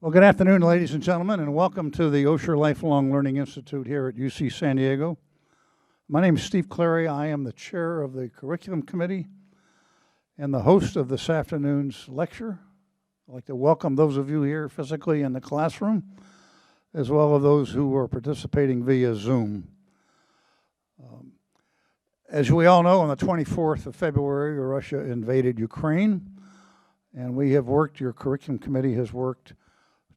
Well, good afternoon, ladies and gentlemen, and welcome to the Osher Lifelong Learning Institute here at UC San Diego. My name is Steve Clary. I am the chair of the Curriculum Committee and the host of this afternoon's lecture. I'd like to welcome those of you here physically in the classroom, as well as those who are participating via Zoom. As we all know, on the 24th of February, Russia invaded Ukraine, and your Curriculum Committee has worked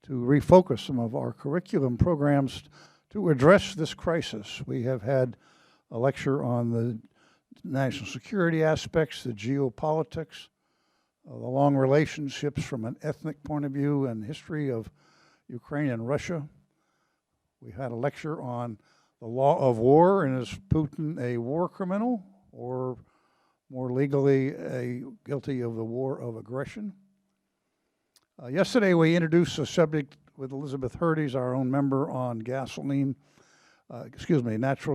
to refocus some of our curriculum programs to address this crisis. We have had a lecture on the national security aspects, the geopolitics, the long relationships from an ethnic point of view and history of Ukraine and Russia. We had a lecture on the law of war, and is Putin a war criminal or more legally guilty of the war of aggression? Yesterday we introduced a subject with Elizabeth Hurdes, our own member, on natural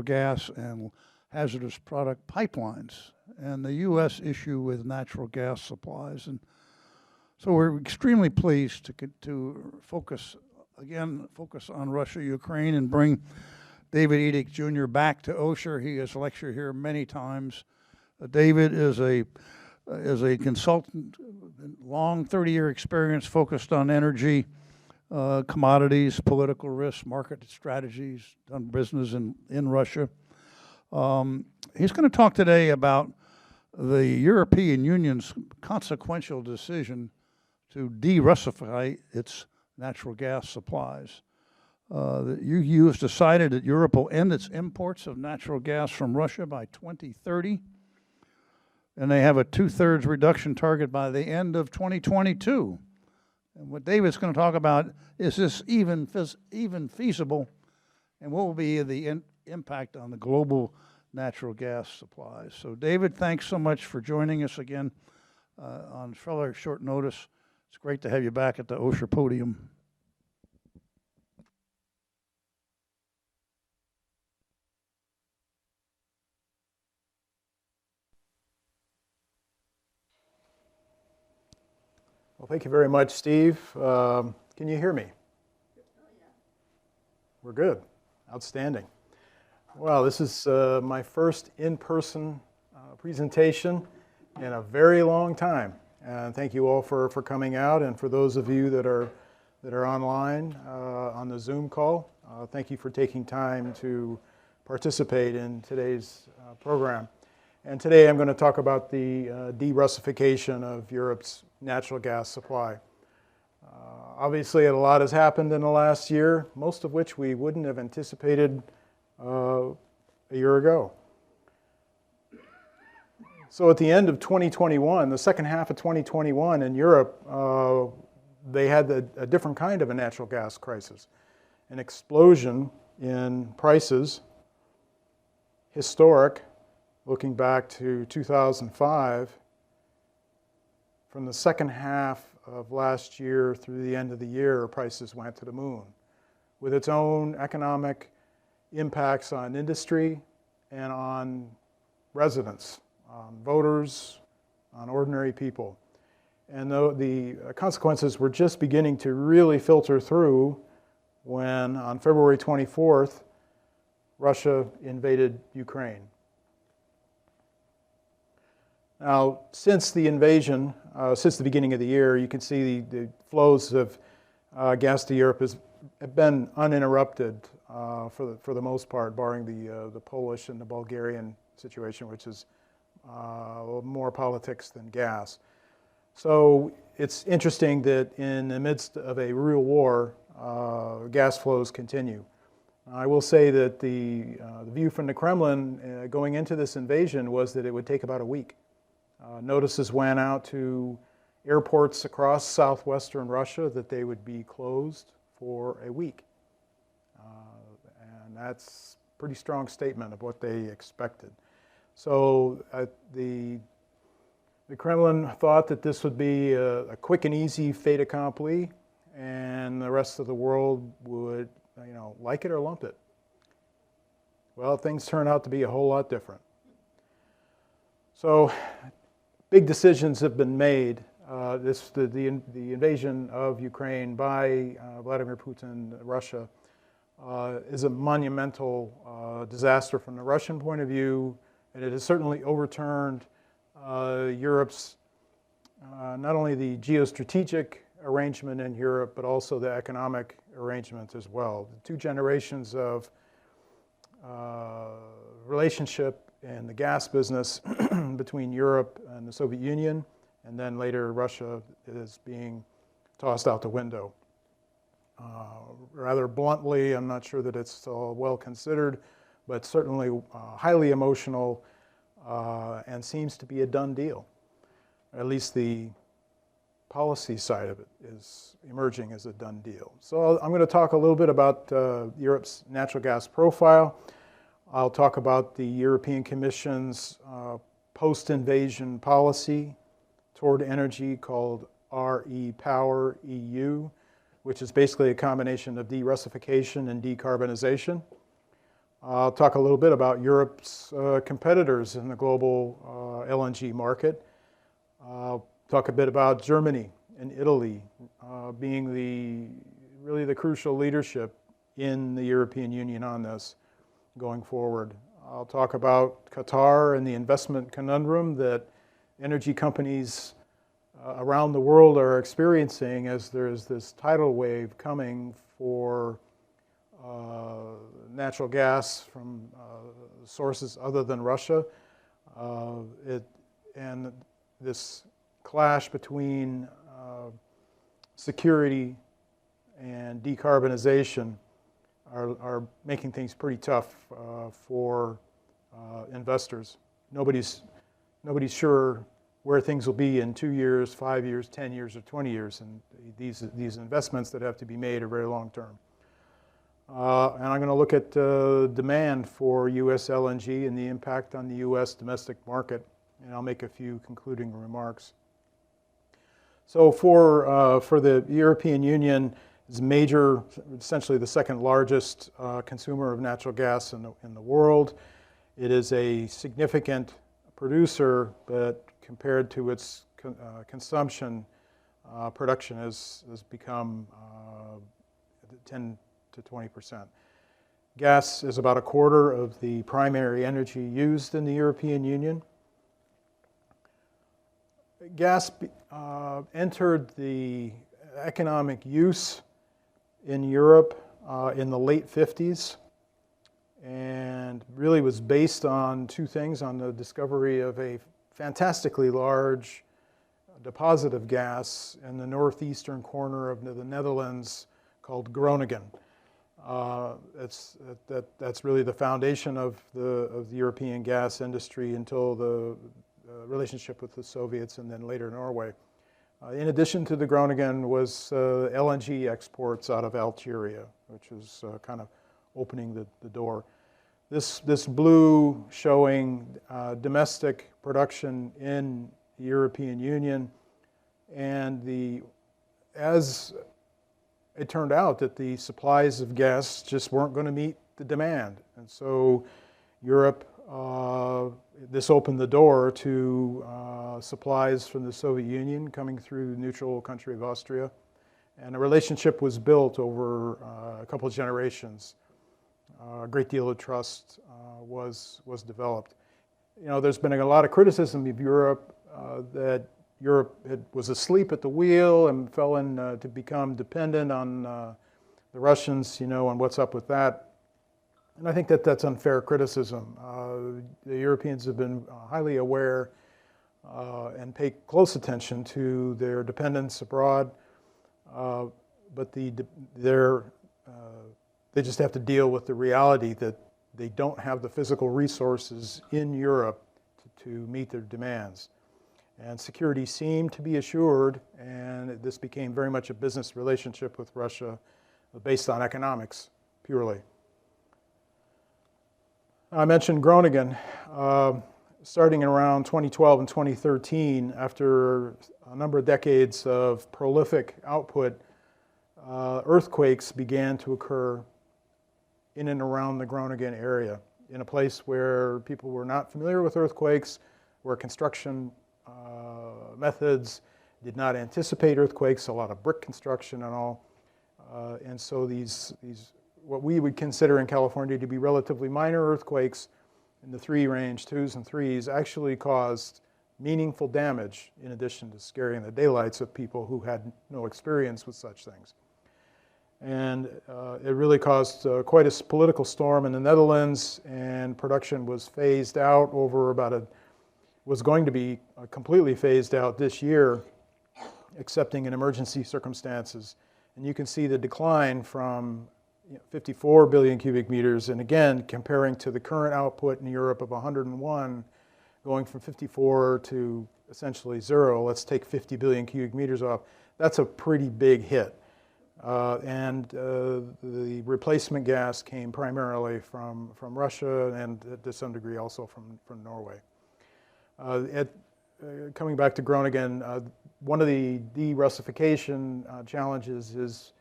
gas and hazardous product pipelines and the U.S. issue with natural gas supplies. And so we're extremely pleased to focus on Russia, Ukraine, and bring David Edick Jr. back to Osher. He has lectured here many times. David is a consultant, long 30-year experience focused on energy, commodities, political risk, market strategies, done business in Russia. He's going to talk today about the European Union's consequential decision to de-Russify its natural gas supplies. The EU has decided that Europe will end its imports of natural gas from Russia by 2030. And they have a 2/3 reduction target by the end of 2022. And what David's going to talk about is this even feasible, and what will be the impact on the global natural gas supplies. So David, thanks so much for joining us again on fairly short notice. It's great to have you back at the Osher podium. Well, thank you very much, Steve. Can you hear me? We're good. Outstanding. Well, this is my first in-person presentation in a very long time. And thank you all for coming out, and for those of you that are online on the Zoom call, thank you for taking time to participate in today's program. And today I'm going to talk about the de-Russification of Europe's natural gas supply. Obviously, a lot has happened in the last year, most of which we wouldn't have anticipated a year ago. So at the end of 2021, the second half of 2021 in Europe, they had a different kind of a natural gas crisis. An explosion in prices, historic, looking back to 2005, from the second half of last year through the end of the year, prices went to the moon, with its own economic impacts on industry and on residents, on voters, on ordinary people. And the consequences were just beginning to really filter through when, on February 24th, Russia invaded Ukraine. Now, since the invasion, since the beginning of the year, you can see the flows of gas to Europe have been uninterrupted for the most part, barring the Polish and the Bulgarian situation, which is more politics than gas. So it's interesting that in the midst of a real war, gas flows continue. I will say that the view from the Kremlin going into this invasion was that it would take about a week. Notices went out to airports across southwestern Russia that they would be closed for a week. And that's a pretty strong statement of what they expected. So the Kremlin thought that this would be a quick and easy fait accompli, and the rest of the world would, like it or lump it. Well, things turned out to be a whole lot different. So big decisions have been made the invasion of Ukraine by Vladimir Putin, Russia, is a monumental disaster from the Russian point of view, and it has certainly overturned Europe's, not only the geostrategic arrangement in Europe, but also the economic arrangement as well. The two generations of relationship in the gas business between Europe and the Soviet Union, and then later Russia, is being tossed out the window. Rather bluntly, I'm not sure that it's well considered, but certainly highly emotional and seems to be a done deal. At least the policy side of it is emerging as a done deal. So I'm going to talk a little bit about Europe's natural gas profile. I'll talk about the European Commission's post-invasion policy toward energy called RE-Power EU, which is basically a combination of de-Russification and decarbonization. I'll talk a little bit about Europe's competitors in the global LNG market. I'll talk a bit about Germany and Italy being really the crucial leadership in the European Union on this going forward. I'll talk about Qatar and the investment conundrum that energy companies around the world are experiencing as there's this tidal wave coming for natural gas from sources other than Russia. And this clash between security and decarbonization are making things pretty tough for investors. Nobody's sure where things will be in 2 years, 5 years, 10 years, or 20 years, and these investments that have to be made are very long term. And I'm going to look at demand for U.S. LNG and the impact on the U.S. domestic market, and I'll make a few concluding remarks. So for the European Union, is major, essentially the second largest consumer of natural gas in the world. It is a significant producer, but compared to its consumption, production has become 10 to 20%. Gas is about a quarter of the primary energy used in the European Union. Gas entered the economic use in Europe in the late 50s, and really was based on two things: on the discovery of a fantastically large deposit of gas in the northeastern corner of the Netherlands called Groningen. That's really the foundation of the European gas industry until the relationship with the Soviets and then later Norway. In addition to the Groningen was LNG exports out of Algeria, which was kind of opening the door. This blue showing domestic production in the European Union, and as it turned out that the supplies of gas just weren't going to meet the demand. And so Europe, this opened the door to supplies from the Soviet Union coming through the neutral country of Austria. And a relationship was built over a couple of generations. A great deal of trust was developed. You know, there's been a lot of criticism of Europe that Europe was asleep at the wheel and fell in to become dependent on the Russians, and what's up with that. And I think that that's unfair criticism. The Europeans have been highly aware and pay close attention to their dependence abroad, but they just have to deal with the reality that they don't have the physical resources in Europe to meet their demands. And security seemed to be assured, and this became very much a business relationship with Russia based on economics purely. I mentioned Groningen. Starting around 2012 and 2013, after a number of decades of prolific output, earthquakes began to occur in and around the Groningen area, in a place where people were not familiar with earthquakes, where construction methods did not anticipate earthquakes, a lot of brick construction and all. And so these what we would consider in California to be relatively minor earthquakes in the 3 range, 2s and 3s, actually caused meaningful damage in addition to scaring the daylights of people who had no experience with such things. And it really caused quite a political storm in the Netherlands, and production was phased out over was going to be completely phased out this year, excepting in emergency circumstances. And you can see the decline from 54 billion cubic meters, and again, comparing to the current output in Europe of 101, going from 54 to essentially 0, let's take 50 billion cubic meters off, that's a pretty big hit. And the replacement gas came primarily from Russia and to some degree also from Norway. Coming back to Groningen, one of the de-Russification challenges is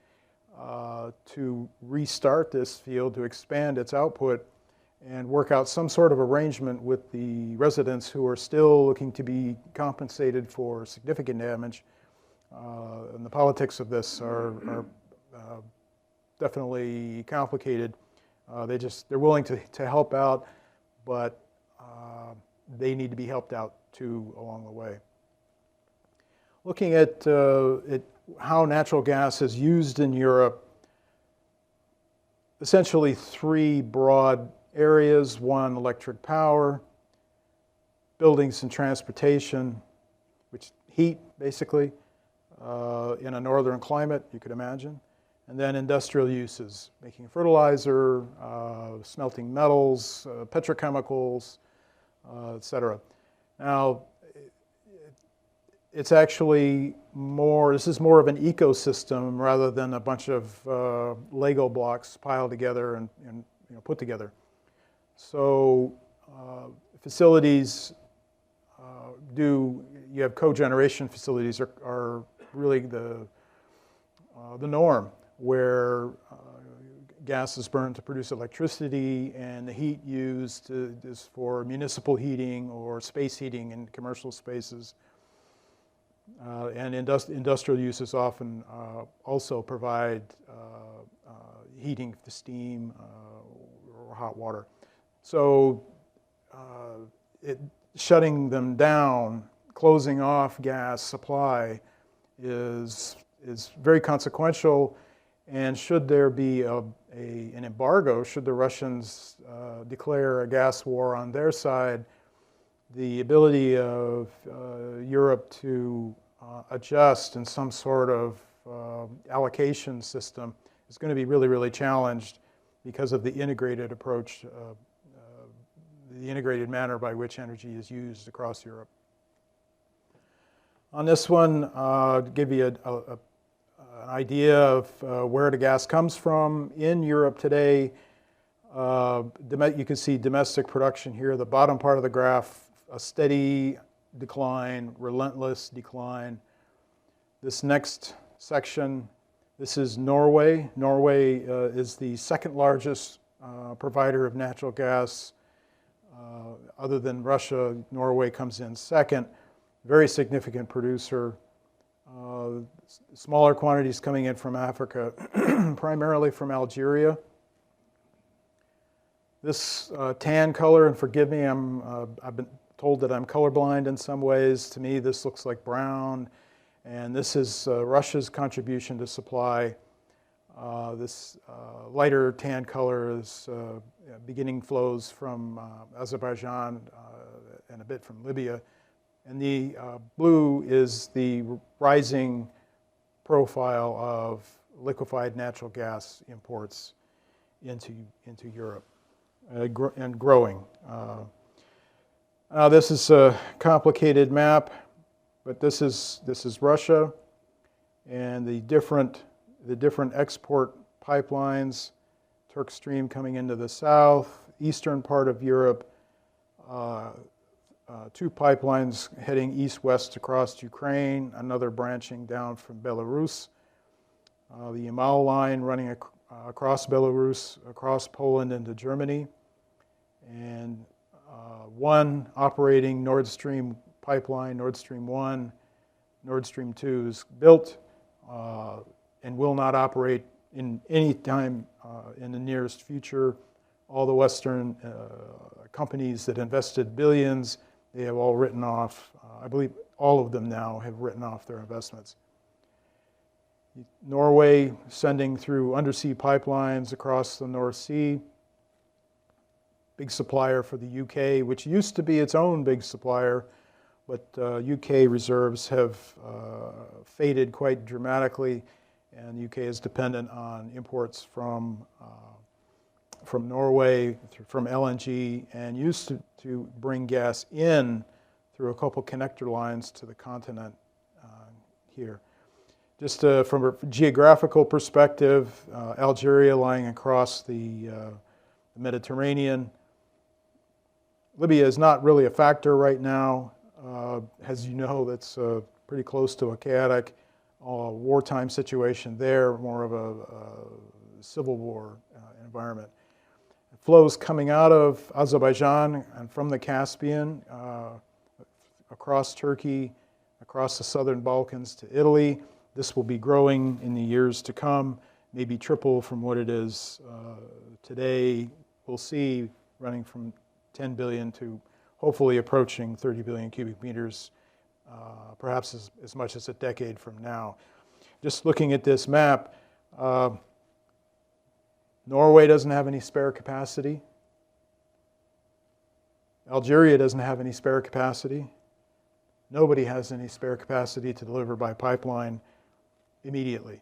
to restart this field, to expand its output, and work out some sort of arrangement with the residents who are still looking to be compensated for significant damage. And the politics of this are definitely complicated. They're willing to help out, but they need to be helped out too along the way. Looking at how natural gas is used in Europe, essentially 3 broad areas. 1, electric power, buildings and transportation, which heat basically in a northern climate, you could imagine. And then industrial uses, making fertilizer, smelting metals, petrochemicals, etc. Now, it's actually this is more of an ecosystem rather than a bunch of Lego blocks piled together and put together. So facilities you have cogeneration facilities are really the norm, where gas is burned to produce electricity, and the heat used is for municipal heating or space heating in commercial spaces. And industrial uses often also provide heating to steam or hot water. So shutting them down, closing off gas supply is very consequential. And should there be an embargo, should the Russians declare a gas war on their side, the ability of Europe to adjust in some sort of allocation system is going to be really, really challenged because of the integrated approach, the integrated manner by which energy is used across Europe. On this one, to give you an idea of where the gas comes from in Europe today, you can see domestic production here, the bottom part of the graph, a steady decline, relentless decline. This next section, this is Norway. Norway is the second largest provider of natural gas. Other than Russia, Norway comes in second. Very significant producer. Smaller quantities coming in from Africa, primarily from Algeria. This tan color, and forgive me, I've been told that I'm colorblind in some ways. To me, this looks like brown, and this is Russia's contribution to supply. This lighter tan color is beginning flows from Azerbaijan and a bit from Libya. And the blue is the rising profile of liquefied natural gas imports into Europe and growing. This is a complicated map, but this is Russia and the different export pipelines. Turk Stream coming into the south, eastern part of Europe. 2 pipelines heading east-west across Ukraine, another branching down from Belarus. The Yamal line running across Belarus, across Poland into Germany. And 1 operating Nord Stream pipeline, Nord Stream 1, Nord Stream 2 is built and will not operate in any time in the nearest future. All the Western companies that invested billions, they have all written off. I believe all of them now have written off their investments. Norway sending through undersea pipelines across the North Sea. Big supplier for the UK, which used to be its own big supplier, but UK reserves have faded quite dramatically, and the UK is dependent on imports from Norway, from LNG, and used to bring gas in through a couple connector lines to the continent here. Just from a geographical perspective, Algeria lying across the Mediterranean. Libya is not really a factor right now. As you know, that's pretty close to a chaotic wartime situation there, more of a civil war environment. Flows coming out of Azerbaijan and from the Caspian, across Turkey, across the southern Balkans to Italy. This will be growing in the years to come, maybe triple from what it is today. We'll see, running from 10 billion to hopefully approaching 30 billion cubic meters, perhaps as much as a decade from now. Just looking at this map, Norway doesn't have any spare capacity. Algeria doesn't have any spare capacity. Nobody has any spare capacity to deliver by pipeline immediately.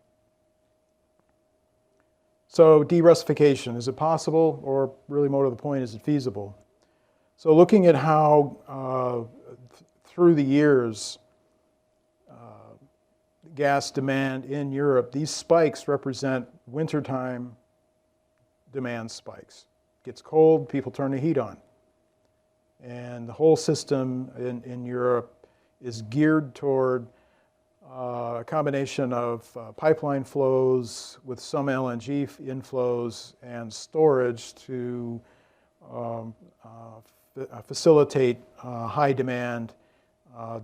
So de-Russification, is it possible, or really more to the point, is it feasible? So looking at how through the years gas demand in Europe, these spikes represent wintertime demand spikes. It gets cold, people turn the heat on. And the whole system in Europe is geared toward a combination of pipeline flows with some LNG inflows and storage to facilitate high demand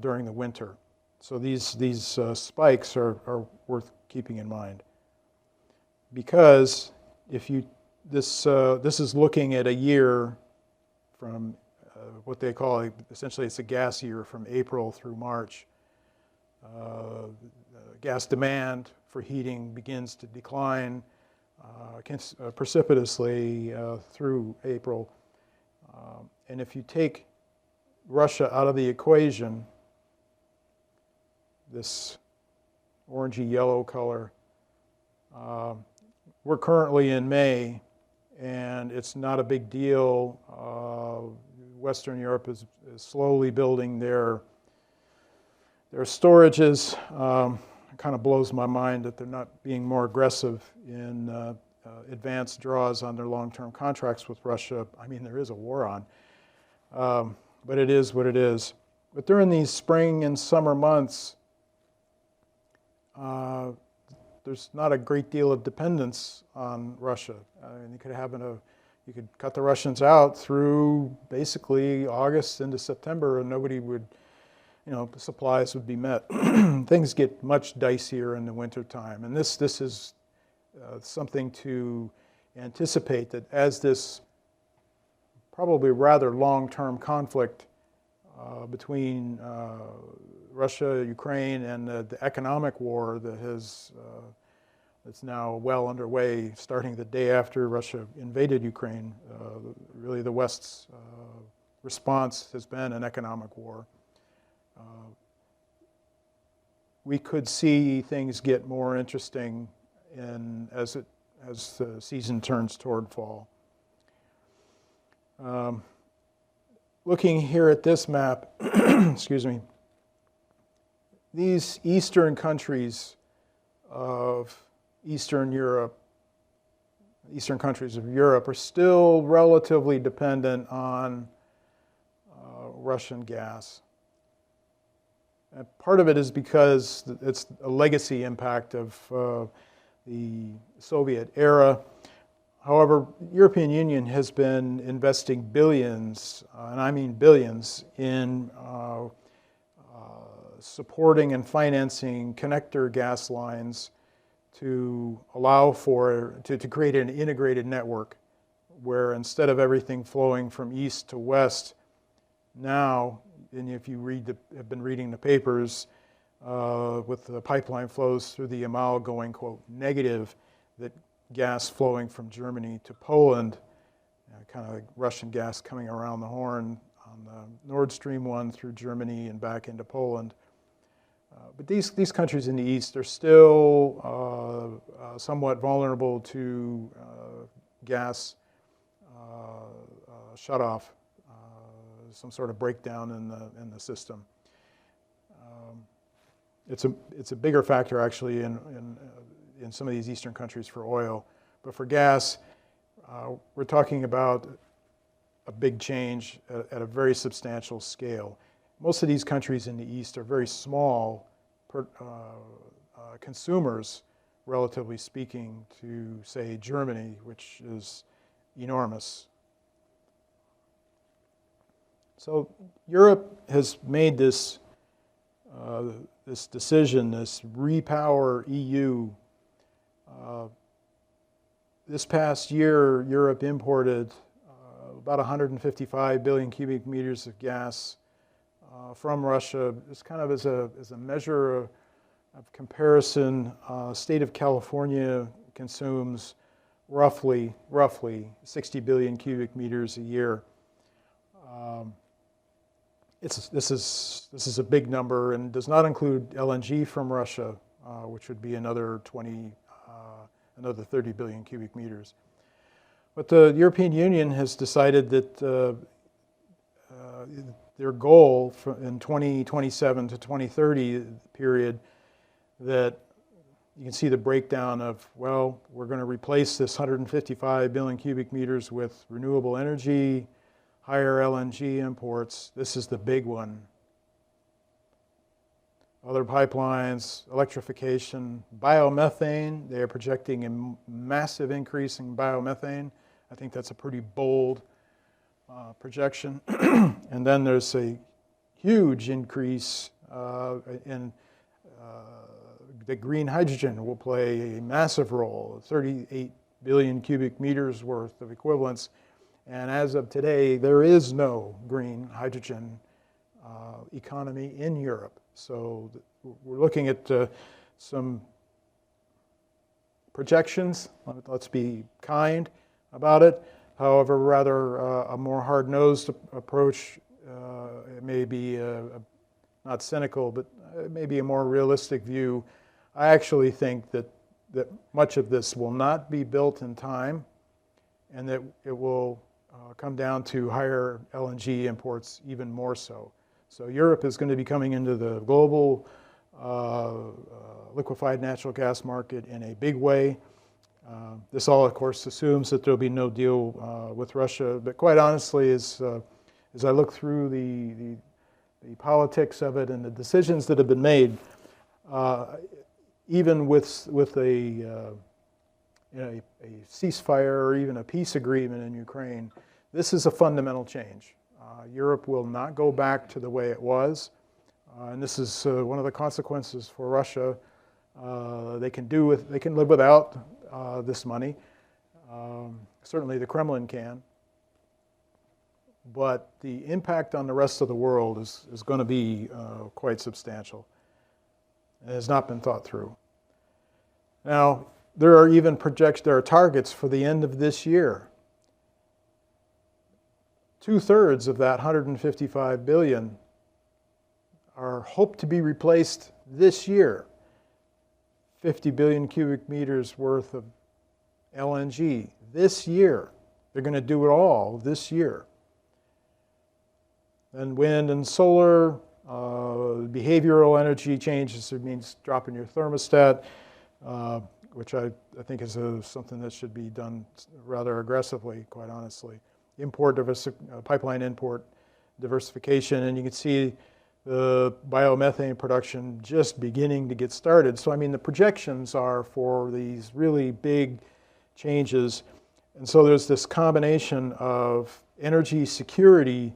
during the winter. So these spikes are worth keeping in mind, because if you this is looking at a year from what they call, essentially it's a gas year from April through March. Gas demand for heating begins to decline precipitously through April. And if you take Russia out of the equation, this orangey yellow color, we're currently in May, and it's not a big deal. Western Europe is slowly building their storages. It kind of blows my mind that they're not being more aggressive in advanced draws on their long-term contracts with Russia. I mean, there is a war on, but it is what it is. But during these spring and summer months, there's not a great deal of dependence on Russia. You could cut the Russians out through basically August into September, and nobody would, the supplies would be met. Things get much dicier in the wintertime, and this is something to anticipate, that as this probably rather long-term conflict between Russia, Ukraine, and the economic war that that's now well underway, starting the day after Russia invaded Ukraine. Really, the West's response has been an economic war. We could see things get more interesting as the season turns toward fall. Looking here at this map, excuse me, these eastern countries of Eastern Europe, eastern countries of Europe, are still relatively dependent on Russian gas. And part of it is because it's a legacy impact of the Soviet era. However, the European Union has been investing billions, and I mean billions, in supporting and financing connector gas lines to allow to create an integrated network where instead of everything flowing from east to west, now, and if you have been reading the papers, with the pipeline flows through the Yamal going, quote, negative, that gas flowing from Germany to Poland, kind of like Russian gas coming around the Horn on the Nord Stream 1 through Germany and back into Poland. But these countries in the east are still somewhat vulnerable to gas shutoff, some sort of breakdown in the system. It's a bigger factor actually in some of these eastern countries for oil, but for gas, we're talking about a big change at a very substantial scale. Most of these countries in the east are very small consumers, relatively speaking, to say Germany, which is enormous. So Europe has made this decision, this repower EU. This past year, Europe imported about 155 billion cubic meters of gas from Russia. It's kind of as a measure of comparison. State of California consumes roughly 60 billion cubic meters a year. This is a big number and does not include LNG from Russia, which would be another 30 billion cubic meters. But the European Union has decided that their goal in 2027 to 2030 period, that you can see the breakdown of, well, we're going to replace this 155 billion cubic meters with renewable energy, higher LNG imports. This is the big one. Other pipelines, electrification, biomethane. They are projecting a massive increase in biomethane. I think that's a pretty bold projection. And then there's a huge increase in the green hydrogen will play a massive role, 38 billion cubic meters worth of equivalents. And as of today, there is no green hydrogen economy in Europe. So we're looking at some projections. Let's be kind about it. However, rather a more hard-nosed approach, it may be not cynical, but maybe a more realistic view. I actually think that much of this will not be built in time, and that it will come down to higher LNG imports even more so. So Europe is going to be coming into the global liquefied natural gas market in a big way. This all, of course, assumes that there'll be no deal with Russia. But quite honestly, as I look through the politics of it and the decisions that have been made, even with a ceasefire or even a peace agreement in Ukraine, this is a fundamental change. Europe will not go back to the way it was, and this is one of the consequences for Russia. They can live without this money. Certainly, the Kremlin can, but the impact on the rest of the world is going to be quite substantial. It has not been thought through. Now, there are targets for the end of this year. 2/3 of that 155 billion are hoped to be replaced this year. 50 billion cubic meters worth of LNG this year. They're going to do it all this year. And wind and solar, behavioral energy changes, it means dropping your thermostat, which I think is something that should be done rather aggressively, quite honestly. Pipeline import diversification, and you can see the biomethane production just beginning to get started. So I mean, the projections are for these really big changes, and so there's this combination of energy security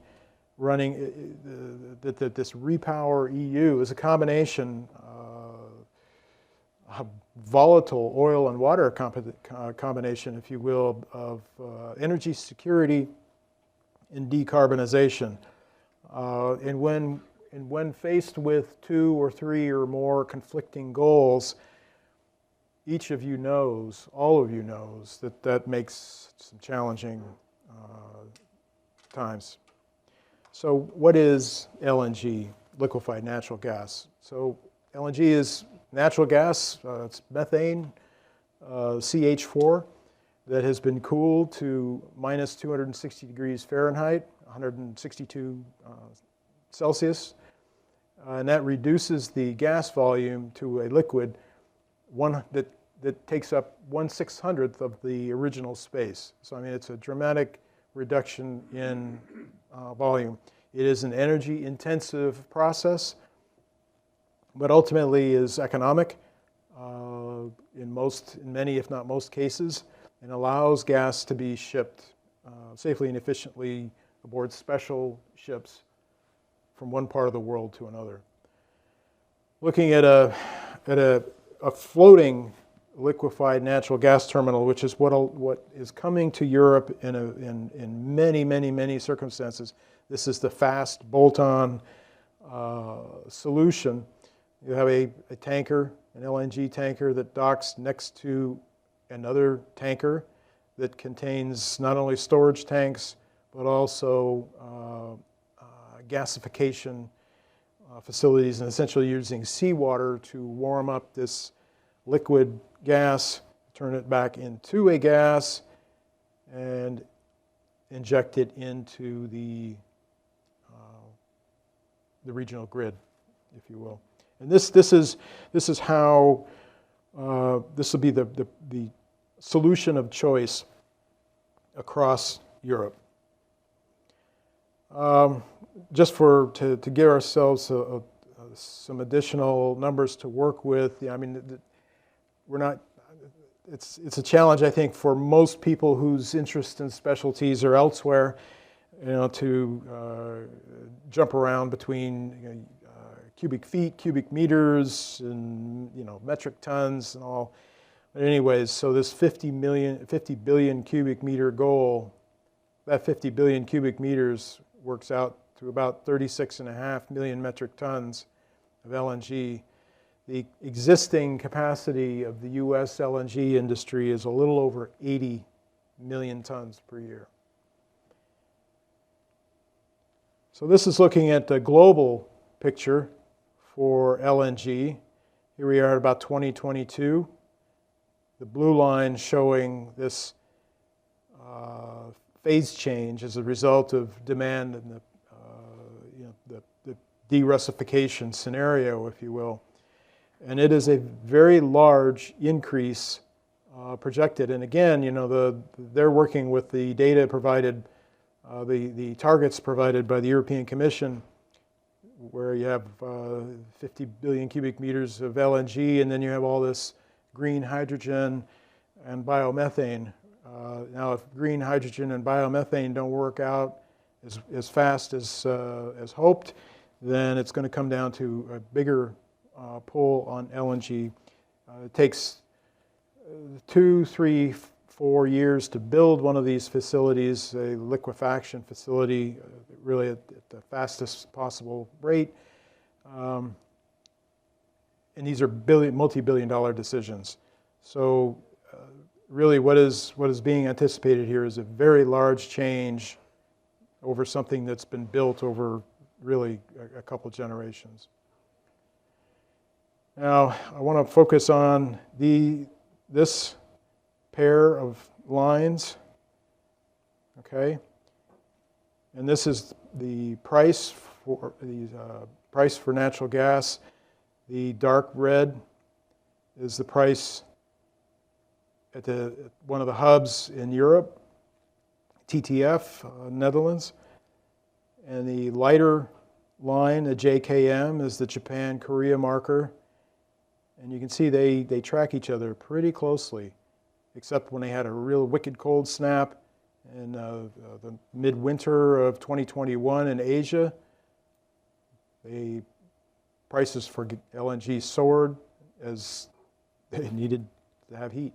that this Repower EU is a combination of volatile oil and water combination, if you will, of energy security and decarbonization. And when faced with 2 or 3 or more conflicting goals, each of you knows, all of you knows, that makes some challenging times. So what is LNG, liquefied natural gas? So LNG is natural gas, it's methane, CH4, that has been cooled to minus 260 degrees Fahrenheit, 162 Celsius, and that reduces the gas volume to a liquid that takes up 1/600th of the original space. So I mean, it's a dramatic reduction in volume. It is an energy-intensive process, but ultimately is economic in many, if not most cases, and allows gas to be shipped safely and efficiently aboard special ships from one part of the world to another. Looking at a floating liquefied natural gas terminal, which is what is coming to Europe in many, many, many circumstances. This is the fast bolt-on solution. You have a tanker, an LNG tanker that docks next to another tanker that contains not only storage tanks, but also gasification facilities, and essentially using seawater to warm up this liquid gas, turn it back into a gas, and inject it into the regional grid, if you will. And this is how this will be the solution of choice across Europe. Just to give ourselves some additional numbers to work with, I mean, we're not. It's a challenge, I think, for most people whose interests and specialties are elsewhere, to jump around between cubic feet, cubic meters, and metric tons and all. But anyways, so this 50 billion cubic meter goal, that 50 billion cubic meters works out to about 36.5 million metric tons of LNG. The existing capacity of the U.S. LNG industry is a little over 80 million tons per year. So this is looking at the global picture for LNG. Here we are at about 2022. The blue line showing this phase change as a result of demand and the De-Russification scenario, if you will. And it is a very large increase projected. And again, they're working with the data provided, the targets provided by the European Commission, where you have 50 billion cubic meters of LNG, and then you have all this green hydrogen and biomethane. Now, if green hydrogen and biomethane don't work out as fast as hoped, then it's going to come down to a bigger pull on LNG. It takes 2, 3, 4 years to build one of these facilities, a liquefaction facility, really at the fastest possible rate. And these are multi-billion-dollar decisions. So really what is being anticipated here is a very large change over something that's been built over really a couple generations. Now, I want to focus on this pair of lines, okay? And this is the price for natural gas. The dark red is the price at one of the hubs in Europe, TTF, Netherlands. And the lighter line, the JKM, is the Japan-Korea marker. And you can see they track each other pretty closely, except when they had a real wicked cold snap, in the midwinter of 2021 in Asia. Prices for LNG soared as they needed to have heat.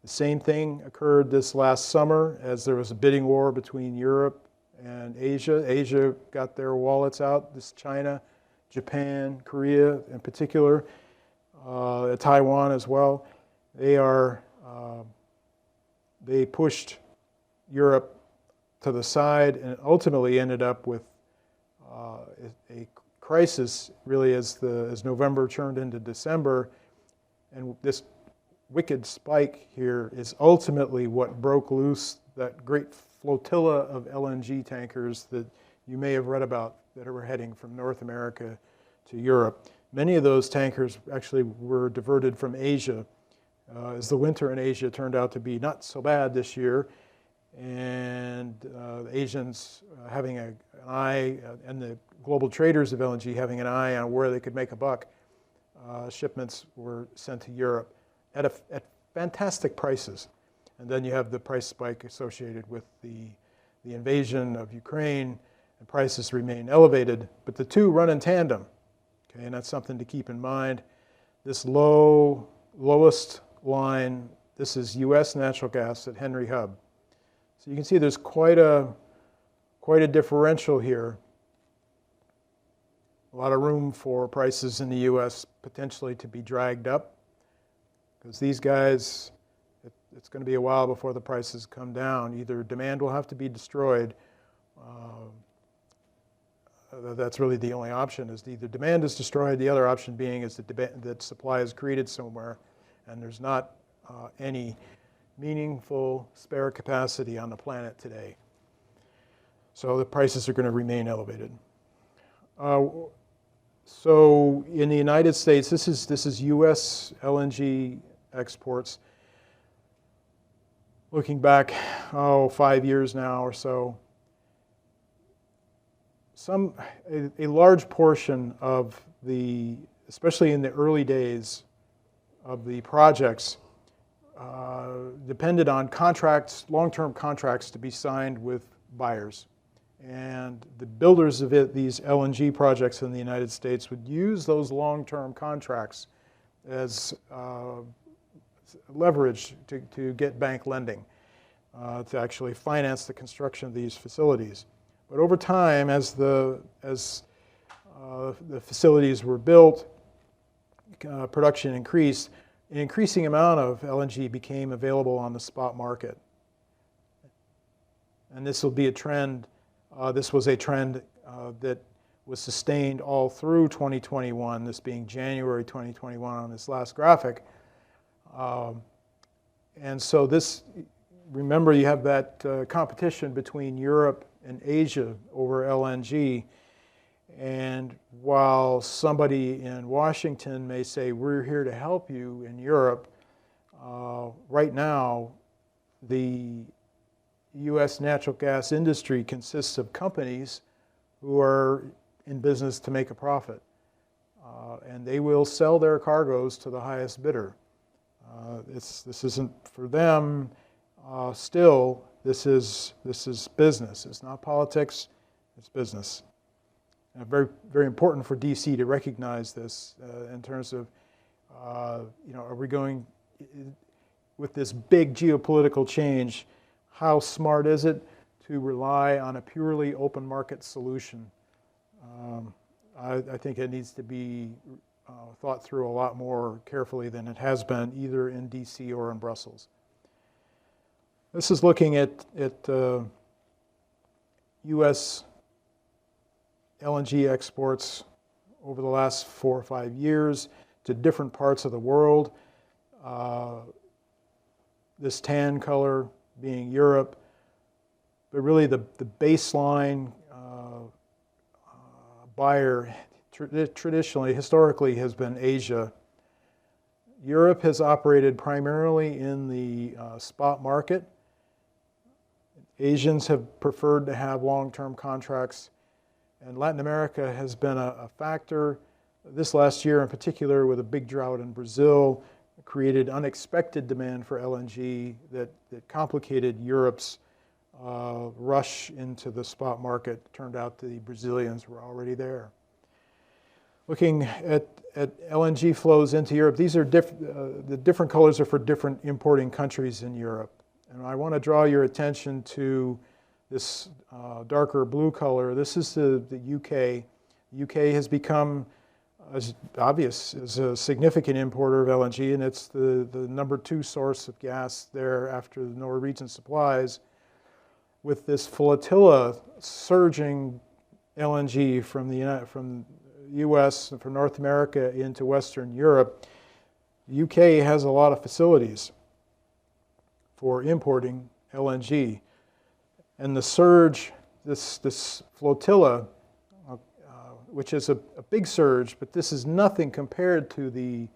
The same thing occurred this last summer as there was a bidding war between Europe and Asia. Asia got their wallets out, this China, Japan, Korea in particular, Taiwan as well. They pushed Europe to the side and ultimately ended up with a crisis really as November turned into December, and this wicked spike here is ultimately what broke loose that great flotilla of LNG tankers that you may have read about that were heading from North America to Europe. Many of those tankers actually were diverted from Asia as the winter in Asia turned out to be not so bad this year, and the Asians having an eye, and the global traders of LNG having an eye on where they could make a buck, shipments were sent to Europe at fantastic prices. And then you have the price spike associated with the invasion of Ukraine, and prices remain elevated, but the two run in tandem. Okay, and that's something to keep in mind. This lowest line, this is U.S. natural gas at Henry Hub. So you can see there's quite a differential here. A lot of room for prices in the U.S. potentially to be dragged up, because these guys, it's going to be a while before the prices come down. Either demand will have to be destroyed. That's really the only option, is either demand is destroyed, the other option being is that supply is created somewhere, and there's not any meaningful spare capacity on the planet today. So the prices are going to remain elevated. So in the United States, this is U.S. LNG exports. Looking back, 5 years now or so, a large portion of especially in the early days of the projects, depended on long-term contracts to be signed with buyers. And the builders of these LNG projects in the United States would use those long-term contracts as leverage to get bank lending to actually finance the construction of these facilities. But over time, as the facilities were built, production increased, an increasing amount of LNG became available on the spot market. And this will be a trend. This was a trend that was sustained all through 2021, this being January 2021 on this last graphic. And so remember, you have that competition between Europe and Asia over LNG. And while somebody in Washington may say, we're here to help you in Europe, right now, the U.S. natural gas industry consists of companies who are in business to make a profit. And they will sell their cargoes to the highest bidder. This isn't for them. Still, this is business. It's not politics. It's business. And very, very important for DC to recognize this in terms of, are we going with this big geopolitical change? How smart is it to rely on a purely open market solution? I think it needs to be thought through a lot more carefully than it has been, either in DC or in Brussels. This is looking at U.S. LNG exports over the last 4 or 5 years to different parts of the world. This tan color being Europe, but really the baseline buyer traditionally, historically, has been Asia. Europe has operated primarily in the spot market. Asians have preferred to have long-term contracts, and Latin America has been a factor. This last year in particular, with a big drought in Brazil, created unexpected demand for LNG that complicated Europe's rush into the spot market. Turned out the Brazilians were already there. Looking at LNG flows into Europe, these are the different colors are for different importing countries in Europe. And I want to draw your attention to this darker blue color. This is the UK. The UK has become, as obvious, is a significant importer of LNG, and it's the number 2 source of gas there after the Norwegian supplies, with this flotilla surging LNG from the U.S. and from North America into Western Europe. The UK has a lot of facilities for importing LNG. And the surge, this flotilla, which is a big surge, but this is nothing compared to the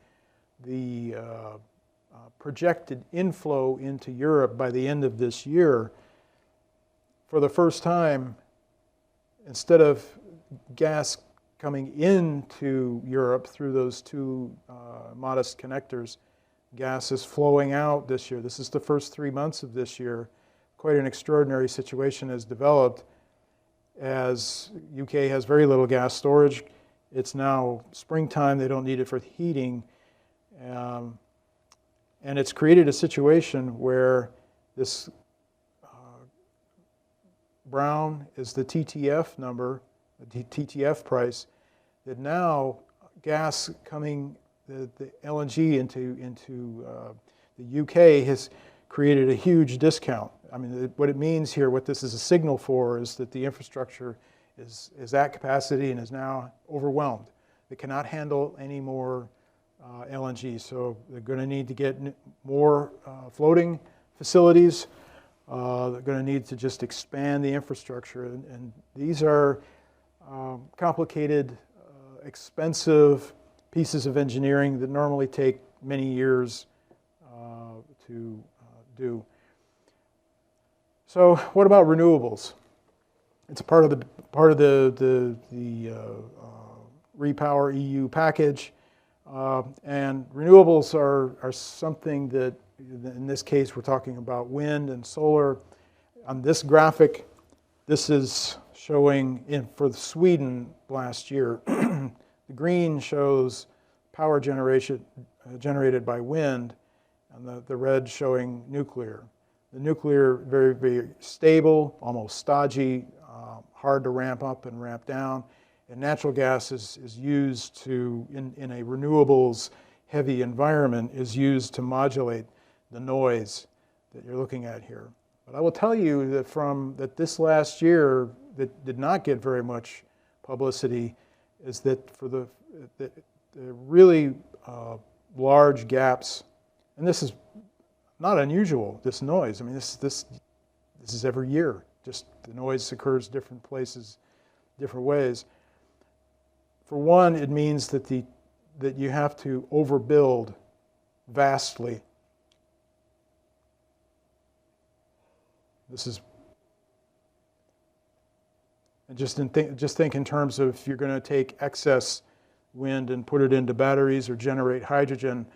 projected inflow into Europe by the end of this year. For the first time, instead of gas coming into Europe through those 2 modest connectors, gas is flowing out this year. This is the first 3 months of this year. Quite an extraordinary situation has developed as UK has very little gas storage. It's now springtime. They don't need it for heating. And it's created a situation where this brown is the TTF number, the TTF price, that now gas coming, the LNG into the UK has created a huge discount. I mean, what it means here, what this is a signal for, is that the infrastructure is at capacity and is now overwhelmed. They cannot handle any more LNG, so they're going to need to get more floating facilities. They're going to need to just expand the infrastructure, and these are complicated, expensive pieces of engineering that normally take many years to do. So, what about renewables? It's a part of the Repower EU package, and renewables are something that, in this case, we're talking about wind and solar. On this graphic, this is showing for Sweden last year. The green shows power generation generated by wind, and the red showing nuclear. The nuclear, very, very stable, almost stodgy, hard to ramp up and ramp down. And natural gas is used to, in a renewables heavy environment, is used to modulate the noise that you're looking at here. But I will tell you that this last year that did not get very much publicity is that for the really large gaps, and this is not unusual, this noise. I mean, this is every year. Just the noise occurs different places, different ways. For one, it means that you have to overbuild vastly. This is, and just think in terms of if you're going to take excess wind and put it into batteries or generate hydrogen.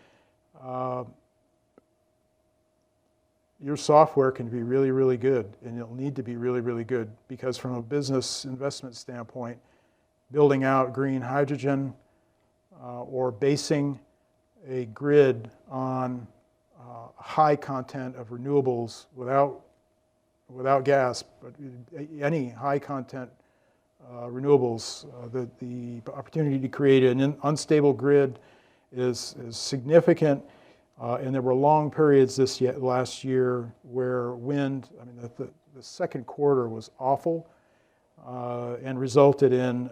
Your software can be really, really good, and it'll need to be really, really good, because from a business investment standpoint, building out green hydrogen or basing a grid on high content of renewables without gas, but any high content renewables, the opportunity to create an unstable grid is significant. And there were long periods last year where wind, I mean, the second quarter was awful and resulted in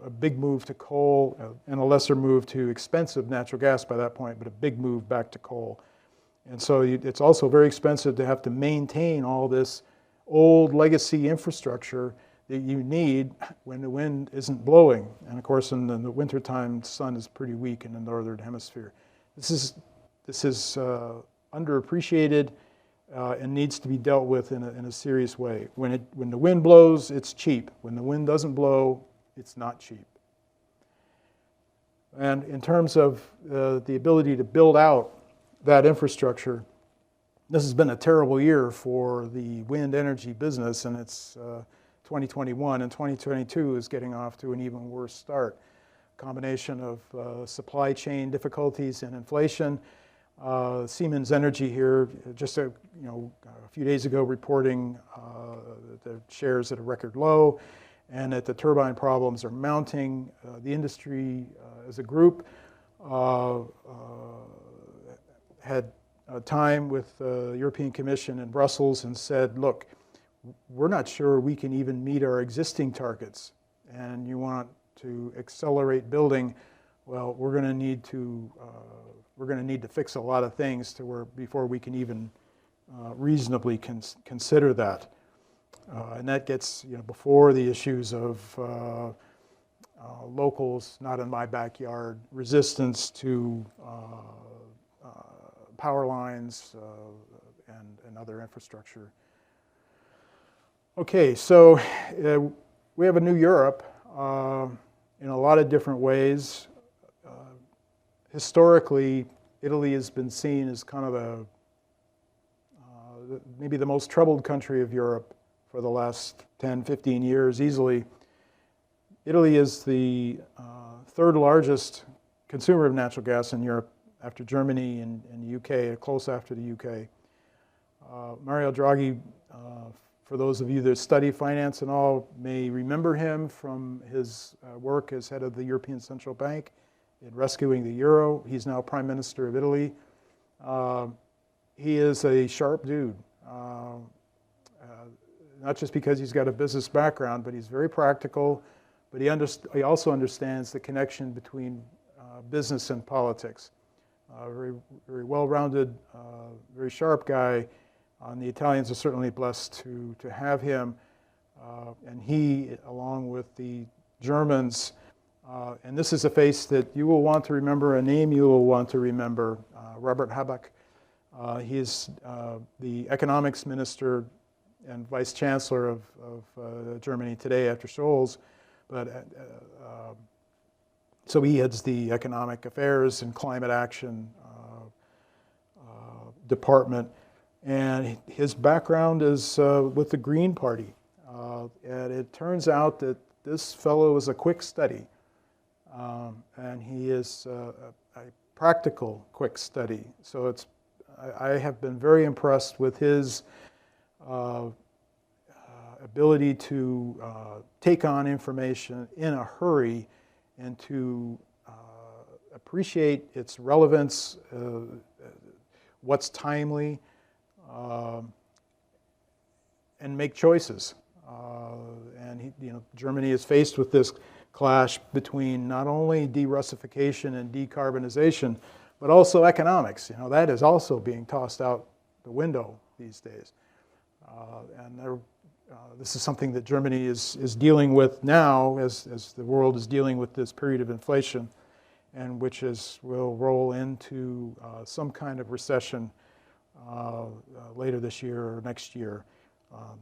a big move to coal and a lesser move to expensive natural gas by that point, but a big move back to coal. And so it's also very expensive to have to maintain all this old legacy infrastructure that you need when the wind isn't blowing. And of course, in the wintertime, the sun is pretty weak in the northern hemisphere. This is underappreciated and needs to be dealt with in a serious way. When the wind blows, it's cheap. When the wind doesn't blow, it's not cheap. And in terms of the ability to build out that infrastructure, this has been a terrible year for the wind energy business, and it's 2021, and 2022 is getting off to an even worse start. Combination of supply chain difficulties and inflation. Siemens Energy here, just a few days ago, reporting the shares at a record low, and that the turbine problems are mounting. The industry as a group had time with the European Commission in Brussels and said, look, we're not sure we can even meet our existing targets, and you want to accelerate building. Well, we're going to need to fix a lot of things before we can even reasonably consider that, and that gets before the issues of locals, not in my backyard, resistance to power lines and other infrastructure. Okay, so we have a new Europe in a lot of different ways. Historically, Italy has been seen as kind of maybe the most troubled country of Europe for the last 10, 15 years easily. Italy is the third largest consumer of natural gas in Europe after Germany and the UK, close after the UK. Mario Draghi, for those of you that study finance and all, may remember him from his work as head of the European Central Bank in rescuing the euro. He's now Prime Minister of Italy. He is a sharp dude, not just because he's got a business background, but he's very practical, but he also understands the connection between business and politics. Very, very well-rounded, very sharp guy. And the Italians are certainly blessed to have him. And he, along with the Germans, and this is a face that you will want to remember, a name you will want to remember, Robert Habeck. He is the economics minister and vice chancellor of Germany today after Scholz. But so he heads the economic affairs and climate action department. And his background is with the Green Party. And it turns out that this fellow is a quick study. And he is a practical quick study. So I have been very impressed with his ability to take on information in a hurry and to appreciate its relevance, what's timely, and make choices. And Germany is faced with this clash between not only de-Russification and decarbonization, but also economics. That is also being tossed out the window these days. And this is something that Germany is dealing with now as the world is dealing with this period of inflation, and which will roll into some kind of recession later this year or next year.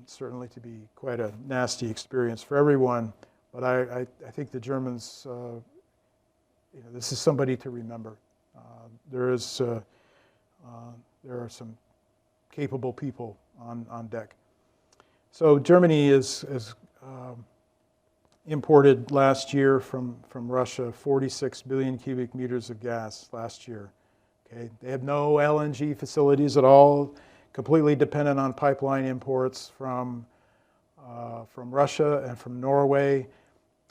Certainly to be quite a nasty experience for everyone. But I think the Germans, this is somebody to remember. There are some capable people on deck. So Germany is imported last year from Russia 46 billion cubic meters of gas last year. Okay, they have no LNG facilities at all, completely dependent on pipeline imports from Russia and from Norway.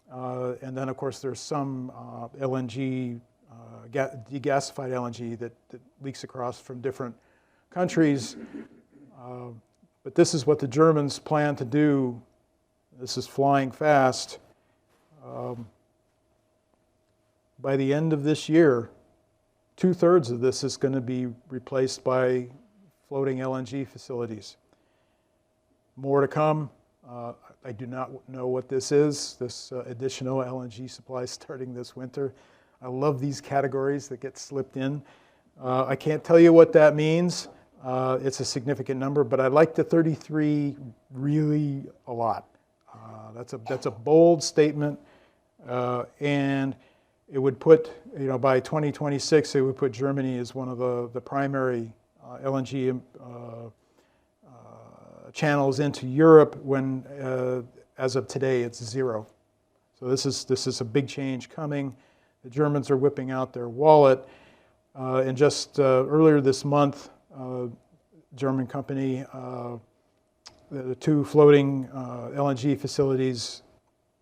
And then, of course, there's some LNG, degasified LNG that leaks across from different countries. But this is what the Germans plan to do. This is flying fast. By the end of this year, 2/3 of this is going to be replaced by floating LNG facilities. More to come. I do not know what this is, this additional LNG supply starting this winter. I love these categories that get slipped in. I can't tell you what that means. It's a significant number, but I like the 33 really a lot. That's a bold statement, and it would put, by 2026, it would put Germany as one of the primary LNG channels into Europe when, as of today, it's zero. So this is a big change coming. The Germans are whipping out their wallet. And just earlier this month, German company, the 2 floating LNG facilities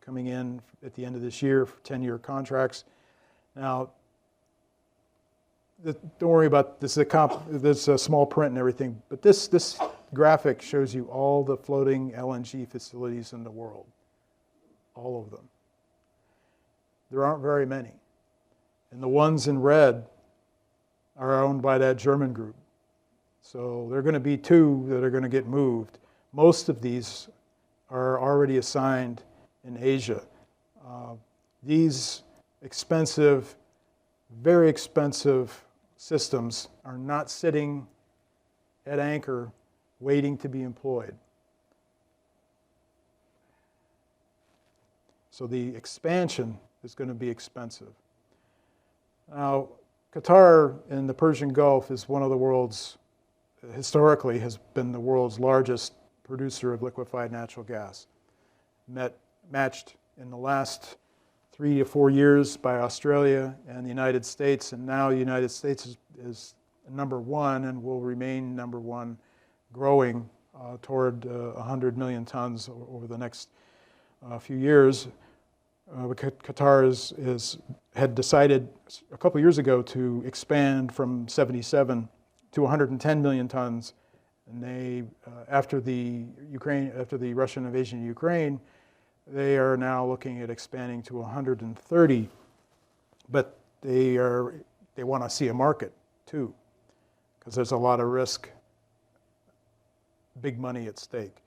coming in at the end of this year for 10-year contracts. Now, don't worry about this. There's a small print and everything, but this graphic shows you all the floating LNG facilities in the world, all of them. There aren't very many, and the ones in red are owned by that German group. So there are going to be 2 that are going to get moved. Most of these are already assigned in Asia. These expensive, very expensive systems are not sitting at anchor waiting to be employed. So the expansion is going to be expensive. Now, Qatar in the Persian Gulf is one of the world's, historically has been the world's largest producer of liquefied natural gas, matched in the last 3 to 4 years by Australia and the United States, and now the United States is number 1 and will remain number 1, growing toward 100 million tons over the next few years. Qatar had decided a couple years ago to expand from 77 to 110 million tons, and they, after the Russian invasion of Ukraine, they are now looking at expanding to 130. But they want to see a market too, because there's a lot of risk, big money at stake.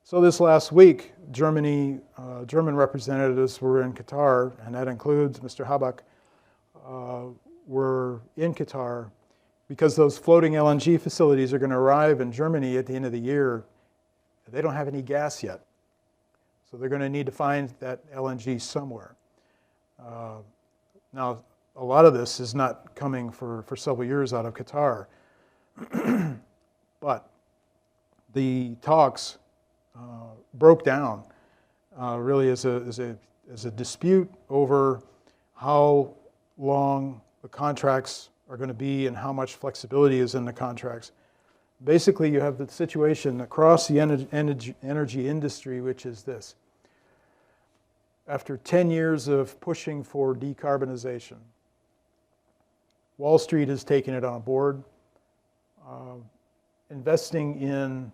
So this last week, German representatives were in Qatar, and that includes Mr. Habak, were in Qatar because those floating LNG facilities are going to arrive in Germany at the end of the year. They don't have any gas yet, so they're going to need to find that LNG somewhere. Now, a lot of this is not coming for several years out of Qatar, but the talks broke down really as a dispute over how long the contracts are going to be and how much flexibility is in the contracts. Basically, you have the situation across the energy industry, which is this. After 10 years of pushing for decarbonization, Wall Street has taken it on board. Investing in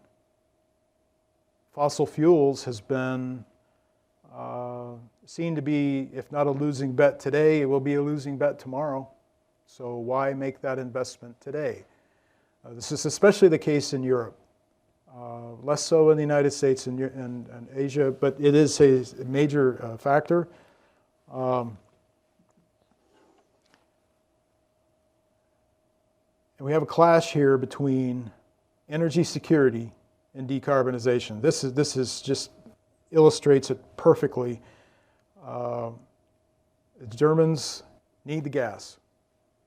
fossil fuels has been seen to be, if not a losing bet today, it will be a losing bet tomorrow. So why make that investment today? This is especially the case in Europe. Less so in the United States and Asia, but it is a major factor. And we have a clash here between energy security and decarbonization. This is just illustrates it perfectly. The Germans need the gas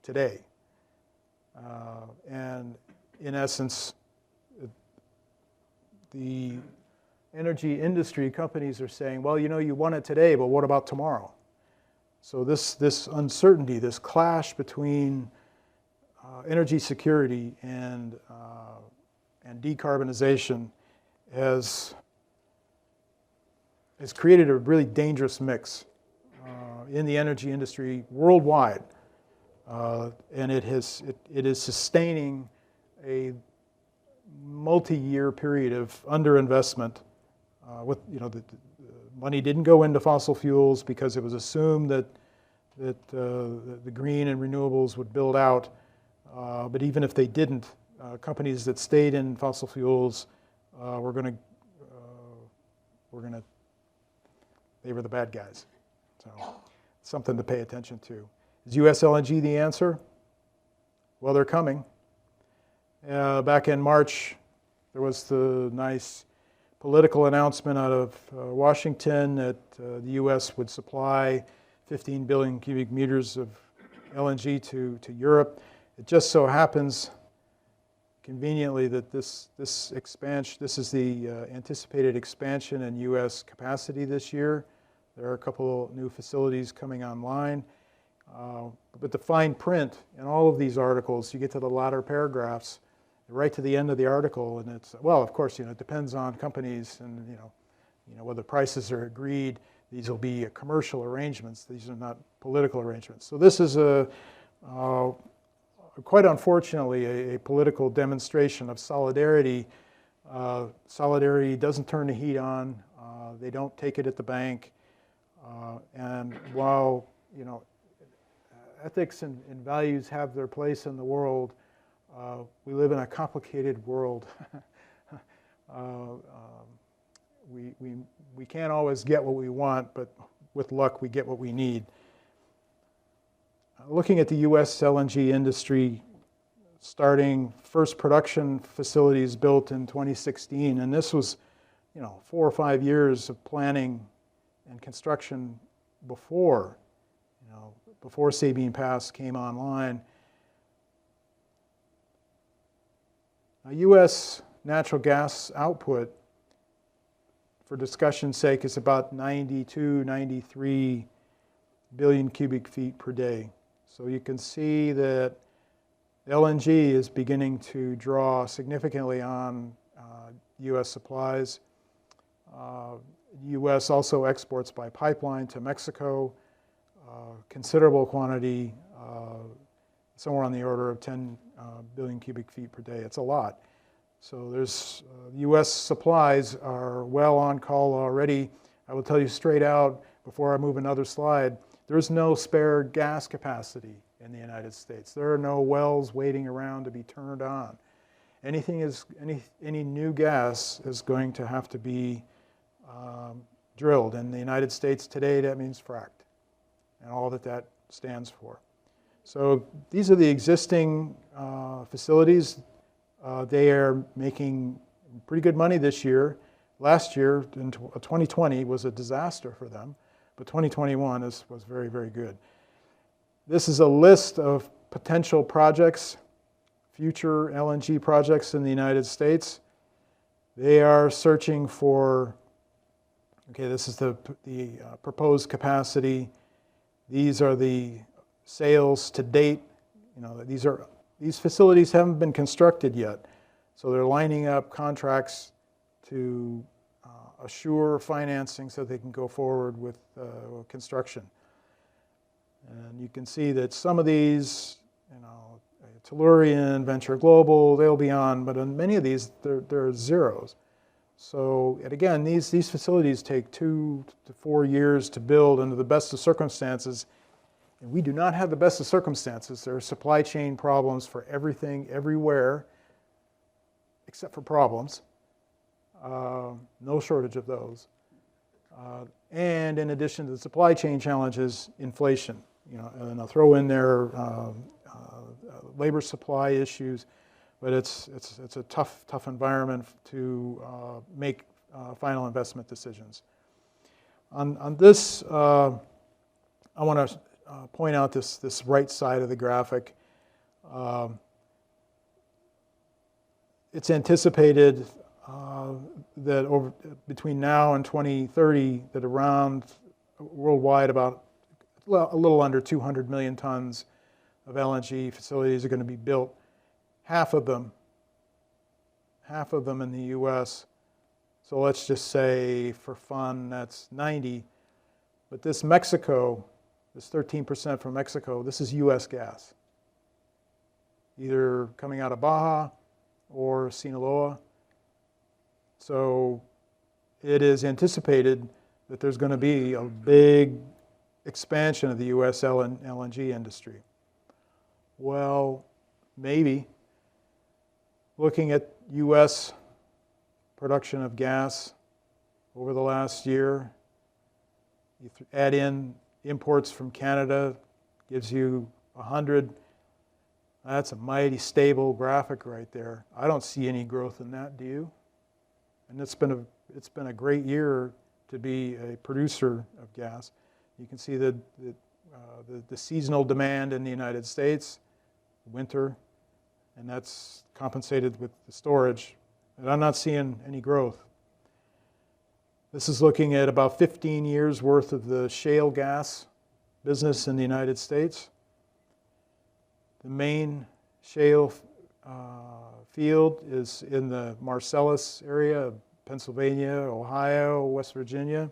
today. And in essence, the energy industry companies are saying, well, you want it today, but what about tomorrow? So this uncertainty, this clash between energy security and decarbonization has created a really dangerous mix in the energy industry worldwide. And it is sustaining a multi-year period of underinvestment. The money didn't go into fossil fuels because it was assumed that the green and renewables would build out. But even if they didn't, companies that stayed in fossil fuels they were the bad guys. So something to pay attention to. Is U.S. LNG the answer? Well, they're coming. Back in March, there was the nice political announcement out of Washington that the U.S. would supply 15 billion cubic meters of LNG to Europe. It just so happens conveniently that this expansion, this is the anticipated expansion in U.S. capacity this year. There are a couple new facilities coming online. But the fine print in all of these articles, you get to the latter paragraphs, right to the end of the article, and it's, well, of course, it depends on companies and, whether prices are agreed. These will be commercial arrangements. These are not political arrangements. So this is quite unfortunately, a political demonstration of solidarity. Solidarity doesn't turn the heat on. They don't take it at the bank. And while, ethics and values have their place in the world, we live in a complicated world. We can't always get what we want, but with luck, we get what we need. Looking at the U.S. LNG industry, starting first production facilities built in 2016, and this was, 4 or 5 years of planning and construction before Sabine Pass came online. Now, U.S. natural gas output, for discussion's sake, is about 92, 93 billion cubic feet per day. So you can see that LNG is beginning to draw significantly on U.S. supplies. U.S. also exports by pipeline to Mexico, considerable quantity, somewhere on the order of 10 billion cubic feet per day. It's a lot. So there's U.S. supplies are well on call already. I will tell you straight out, before I move another slide, there's no spare gas capacity in the United States. There are no wells waiting around to be turned on. Any new gas is going to have to be drilled. In the United States today, that means fracked, and all that stands for. So these are the existing facilities. They are making pretty good money this year. Last year, in 2020, was a disaster for them, but 2021 was very, very good. This is a list of potential projects, future LNG projects in the United States. They are searching for, this is the proposed capacity. These are the sales to date. These facilities haven't been constructed yet, so they're lining up contracts to assure financing so they can go forward with construction. And you can see that some of these, Tellurian, Venture Global, they'll be on, but on many of these, there are zeros. So, and again, these facilities take 2 to 4 years to build under the best of circumstances. And we do not have the best of circumstances. There are supply chain problems for everything, everywhere, except for problems. No shortage of those. And in addition to the supply chain challenges, inflation. And I'll throw in there labor supply issues, but it's a tough environment to make final investment decisions. On this, I want to point out this right side of the graphic. It's anticipated that between now and 2030, that around worldwide about a little under 200 million tons of LNG facilities are going to be built. Half of them in the U.S. So let's just say, for fun, that's 90. But this Mexico, this 13% from Mexico, this is U.S. gas, either coming out of Baja or Sinaloa. So it is anticipated that there's going to be a big expansion of the U.S. LNG industry. Well, maybe. Looking at U.S. production of gas over the last year, you add in imports from Canada, gives you 100. That's a mighty stable graphic right there. I don't see any growth in that, do you? And it's been a great year to be a producer of gas. You can see the seasonal demand in the United States, winter, and that's compensated with the storage. And I'm not seeing any growth. This is looking at about 15 years worth of the shale gas business in the United States. The main shale field is in the Marcellus area of Pennsylvania, Ohio, West Virginia.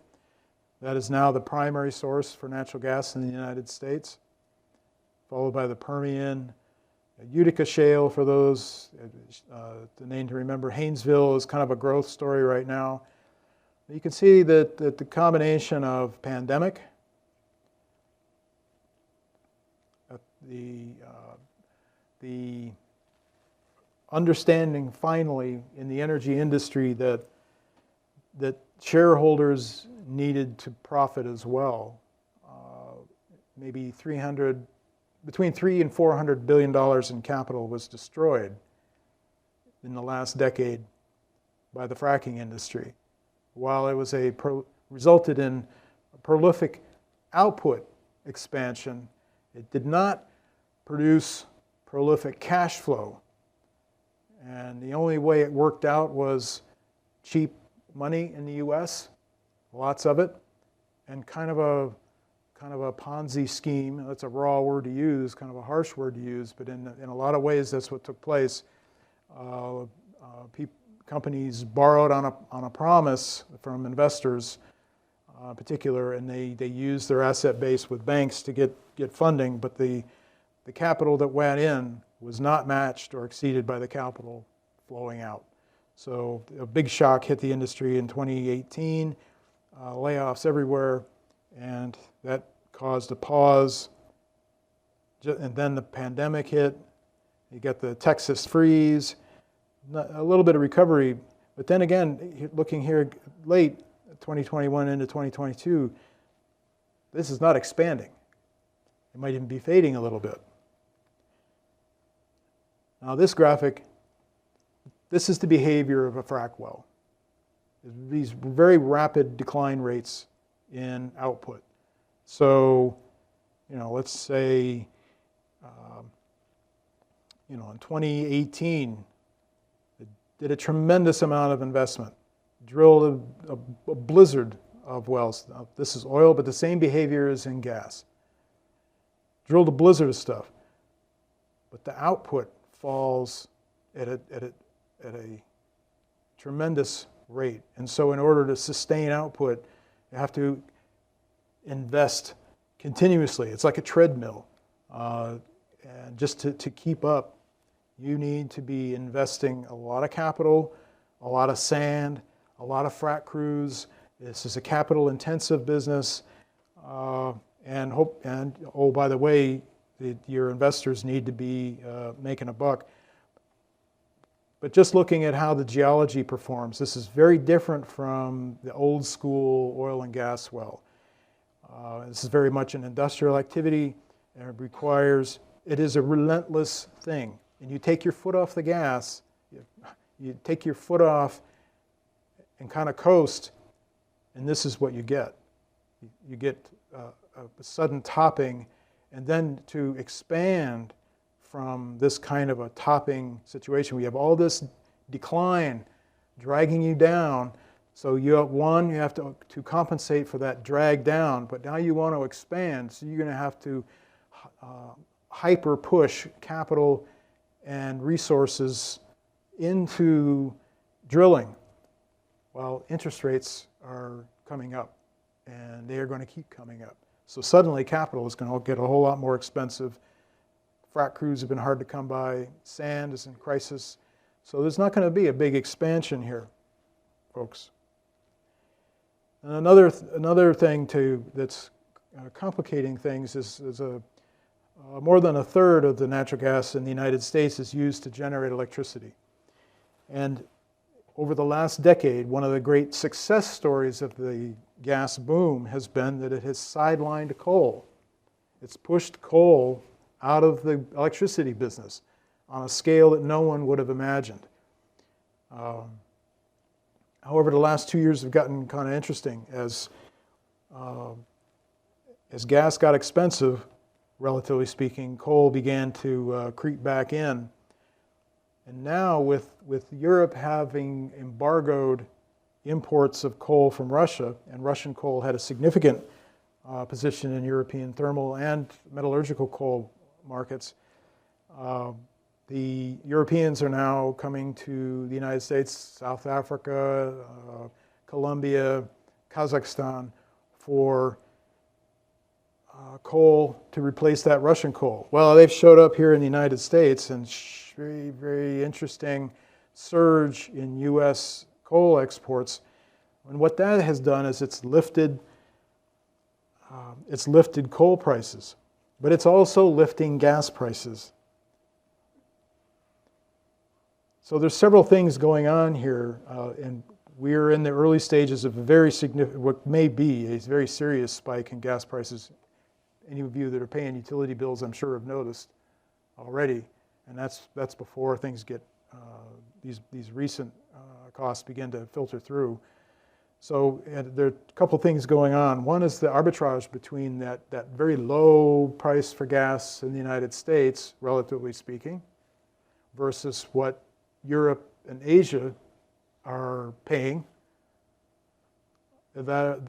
That is now the primary source for natural gas in the United States, followed by the Permian, Utica Shale for those, the name to remember. Haynesville is kind of a growth story right now. You can see that the combination of pandemic, the understanding finally in the energy industry that shareholders needed to profit as well. Maybe between $300 and $400 billion in capital was destroyed in the last decade by the fracking industry. While it was resulted in a prolific output expansion, it did not produce prolific cash flow. And the only way it worked out was cheap money in the US, lots of it, and kind of a Ponzi scheme. That's a raw word to use, kind of a harsh word to use, but in a lot of ways that's what took place. Companies borrowed on a promise from investors in particular, and they used their asset base with banks to get funding, but the capital that went in was not matched or exceeded by the capital flowing out. So a big shock hit the industry in 2018, layoffs everywhere, and that caused a pause. And then the pandemic hit. You got the Texas freeze, a little bit of recovery, but then again, looking here late 2021 into 2022, this is not expanding. It might even be fading a little bit. Now this graphic, this is the behavior of a frac well. These very rapid decline rates in output. So, let's say, in 2018, it did a tremendous amount of investment, drilled a blizzard of wells. Now, this is oil, but the same behavior is in gas. Drilled a blizzard of stuff, but the output falls at a tremendous rate. And so in order to sustain output, you have to invest continuously. It's like a treadmill. And just to keep up, you need to be investing a lot of capital, a lot of sand, a lot of frac crews. This is a capital-intensive business. And oh, by the way, your investors need to be making a buck. But just looking at how the geology performs, this is very different from the old school oil and gas well. This is very much an industrial activity, and it is a relentless thing. And you take your foot off the gas, you take your foot off and kind of coast, and this is what you get. You get a sudden topping, and then to expand from this kind of a topping situation, we have all this decline dragging you down. So you have to compensate for that drag down, but now you want to expand, so you're going to have to hyper push capital and resources into drilling. Well, interest rates are coming up, and they are going to keep coming up. So suddenly capital is going to get a whole lot more expensive. Frac crews have been hard to come by. Sand is in crisis. So there's not going to be a big expansion here, folks. And another thing that's complicating things is more than a third of the natural gas in the United States is used to generate electricity. And over the last decade, one of the great success stories of the gas boom has been that it has sidelined coal. It's pushed coal out of the electricity business on a scale that no one would have imagined. However, the last 2 years have gotten kind of interesting as as gas got expensive, relatively speaking, coal began to creep back in. And now with Europe having embargoed imports of coal from Russia, and Russian coal had a significant position in European thermal and metallurgical coal markets, the Europeans are now coming to the United States, South Africa, Colombia, Kazakhstan for coal to replace that Russian coal. Well, they've showed up here in the United States, and very, very interesting surge in U.S. coal exports. And what that has done is it's lifted coal prices, but it's also lifting gas prices. So there's several things going on here, and we're in the early stages of a very significant, what may be a very serious spike in gas prices. Any of you that are paying utility bills, I'm sure, have noticed already, and that's before things get these recent costs begin to filter through. So there are a couple things going on. One is the arbitrage between that very low price for gas in the United States, relatively speaking, versus what Europe and Asia are paying. That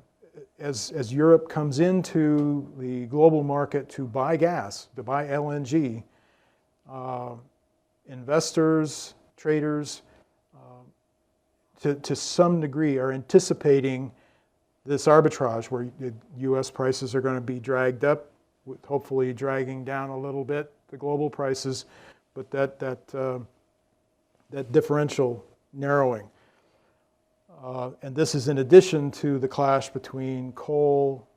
as Europe comes into the global market to buy gas, to buy LNG, investors, traders, to some degree are anticipating this arbitrage where the U.S. prices are going to be dragged up, with hopefully dragging down a little bit the global prices, but that differential narrowing. And this is in addition to the clash between coal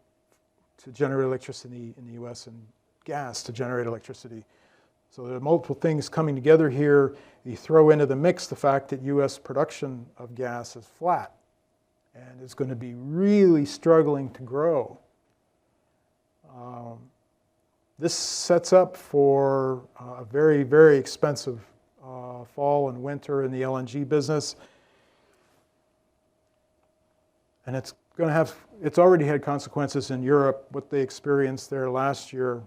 to generate electricity in the U.S. and gas to generate electricity. So there are multiple things coming together here. You throw into the mix the fact that U.S. production of gas is flat and is going to be really struggling to grow. This sets up for a very, very expensive fall and winter in the LNG business. And it's already had consequences in Europe. What they experienced there last year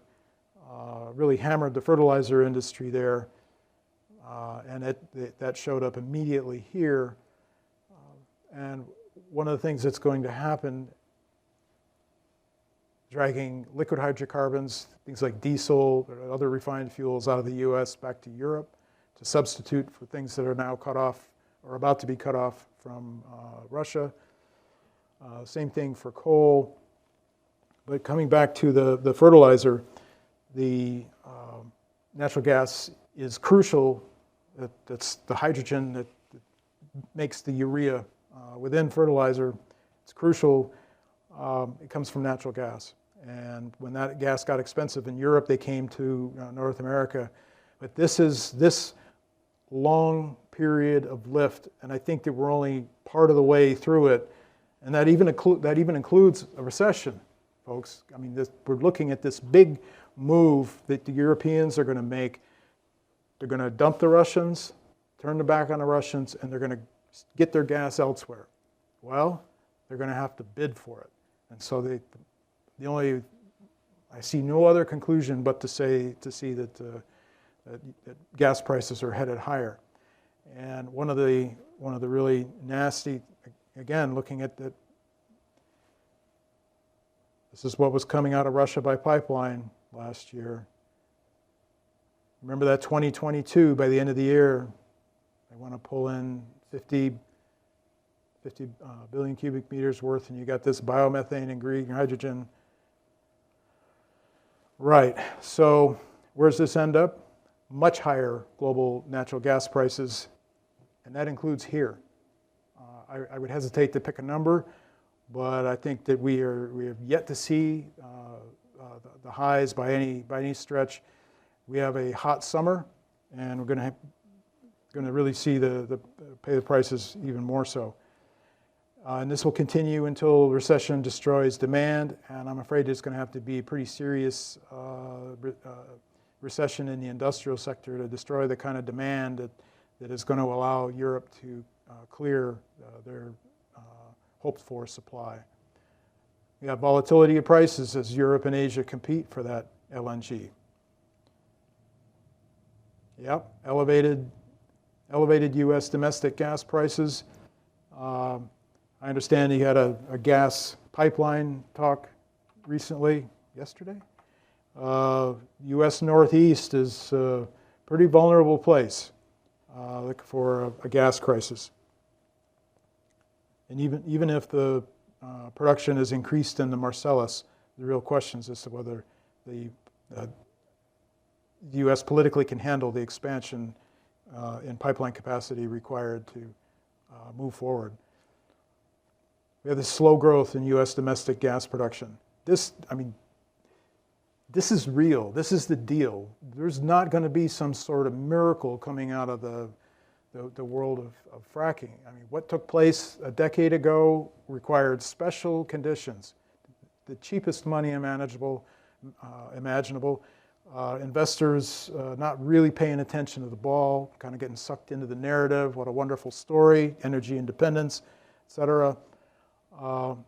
really hammered the fertilizer industry there. And that showed up immediately here. And one of the things that's going to happen, dragging liquid hydrocarbons, things like diesel or other refined fuels out of the U.S. back to Europe to substitute for things that are now cut off or about to be cut off from Russia. Same thing for coal. But coming back to the fertilizer, the natural gas is crucial. That's the hydrogen that makes the urea within fertilizer. It's crucial. It comes from natural gas. And when that gas got expensive in Europe, they came to North America. But this long period of lift, and I think that we're only part of the way through it, and that even includes a recession, folks. I mean, we're looking at this big move that the Europeans are going to make. They're going to dump the Russians, turn their back on the Russians, and they're going to get their gas elsewhere. Well, they're going to have to bid for it. And so I see no other conclusion but to see that gas prices are headed higher. And one of the really nasty, again, looking at that, this is what was coming out of Russia by pipeline last year. Remember that 2022, by the end of the year, they want to pull in 50 billion cubic meters worth, and you got this biomethane and green hydrogen. Right, so where's this end up? Much higher global natural gas prices, and that includes here. I would hesitate to pick a number, but I think that we have yet to see the highs by any stretch. We have a hot summer, and we're going to really see pay the prices even more so. And this will continue until recession destroys demand, and I'm afraid it's going to have to be a pretty serious recession in the industrial sector to destroy the kind of demand that is going to allow Europe to clear their hoped-for supply. You have volatility of prices as Europe and Asia compete for that LNG. Yep, elevated U.S. domestic gas prices. I understand you had a gas pipeline talk recently, yesterday. U.S. Northeast is a pretty vulnerable place for a gas crisis. And even if the production is increased in the Marcellus, the real question is as to whether the U.S. politically can handle the expansion in pipeline capacity required to move forward. We have this slow growth in U.S. domestic gas production. This is real. This is the deal. There's not going to be some sort of miracle coming out of the world of fracking. I mean, what took place a decade ago required special conditions, the cheapest money imaginable, investors not really paying attention to the ball, kind of getting sucked into the narrative, what a wonderful story, energy independence, et cetera.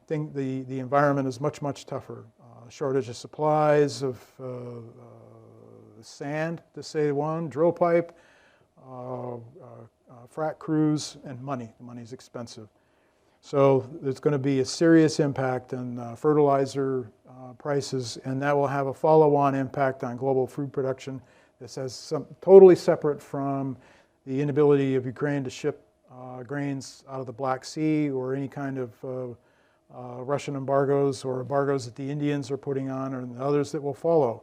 The environment is much, much tougher. Shortage of supplies of sand, to say one, drill pipe, frac crews, and money. The money's expensive. So there's going to be a serious impact on fertilizer prices, and that will have a follow-on impact on global food production. This has some totally separate from the inability of Ukraine to ship grains out of the Black Sea or any kind of Russian embargoes or embargoes that the Indians are putting on and others that will follow.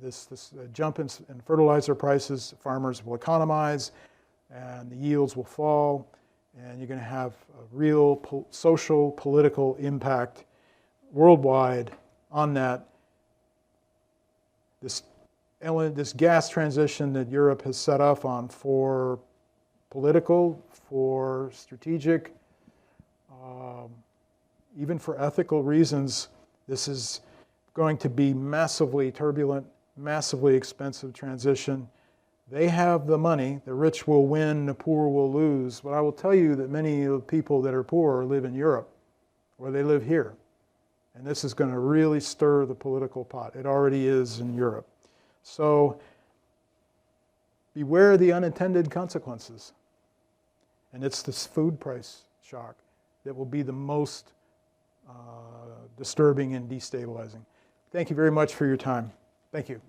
This jump in fertilizer prices, farmers will economize and the yields will fall, and you're going to have a real social, political impact worldwide on that. This gas transition that Europe has set off on for political, for strategic, even for ethical reasons, this is going to be massively turbulent, massively expensive transition. They have the money. The rich will win, the poor will lose. But I will tell you that many of the people that are poor live in Europe, or they live here. And this is going to really stir the political pot. It already is in Europe. So beware the unintended consequences. And it's this food price shock that will be the most disturbing and destabilizing. Thank you very much for your time. Thank you.